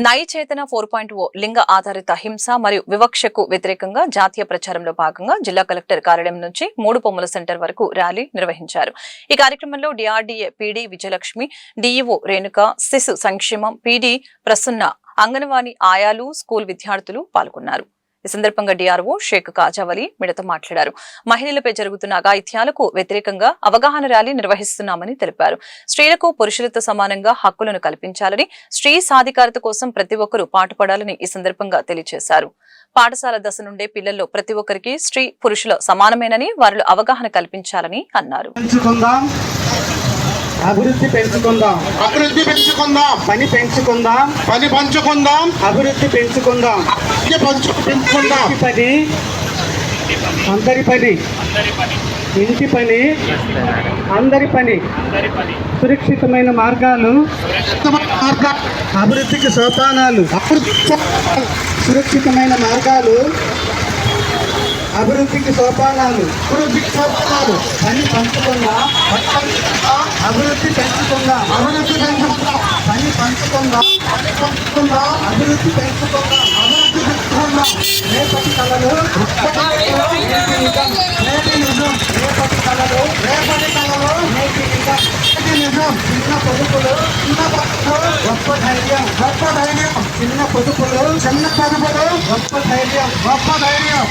నై చేతన 4.0 లింగ ఆధారిత హింస మరియు వివక్షకు వ్యతిరేకంగా జాతీయ ప్రచారంలో భాగంగా జిల్లా కలెక్టర్ కార్యాలయం నుంచి మూడు పొమ్మల సెంటర్ వరకు ర్యాలీ నిర్వహించారు. ఈ కార్యక్రమంలో DRDA PD Vijayalakshmi, DEO Renuka, శిశు సంక్షేమం పీడీ ప్రసన్న, అంగన్వాడీ ఆయాలు, స్కూల్ విద్యార్థులు పాల్గొన్నారు. ఈ సందర్భంగా డిఆర్ఓ షేక్ కాజావలి మీడియాతో మాట్లాడారు. మహిళలపై జరుగుతున్న అఘాయిత్యాలకు వ్యతిరేకంగా అవగాహన ర్యాలీ నిర్వహిస్తున్నామని తెలిపారు. స్త్రీలకు పురుషులతో సమానంగా హక్కులను కల్పించాలని, స్త్రీ సాధికారత కోసం ప్రతి ఒక్కరూ పాటుపడాలని ఈ సందర్భంగా తెలియజేశారు. పాఠశాల దశ నుండే పిల్లల్లో ప్రతి ఒక్కరికి స్త్రీ పురుషుల సమానమేనని వారిలో అవగాహన కల్పించాలని అన్నారు. అభివృద్ధి పెంచుకుందాం, అభివృద్ధి పెంచుకుందాం, పని పెంచుకుందాం, పని పంచుకుందాం, అభివృద్ధి పెంచుకుందాం, పెంచుకుందాం. పని అందరి పని, ఇంటి పని అందరి పని, సురక్షితమైన మార్గాలు అభివృద్ధికి సోపానాలు, సురక్షితమైన మార్గాలు అభివృద్ధికి సోపానాలు, పని పంచుకుందాం, అభివృద్ధి పెంచుకుందాం, పని పంచుకుందాం, అభివృద్ధి పెంచుకుందాం, రేపటి కళలు చిన్న పొదుపులు గొప్ప ధైర్యం, చిన్న పొదుపులు గొప్ప ధైర్యం.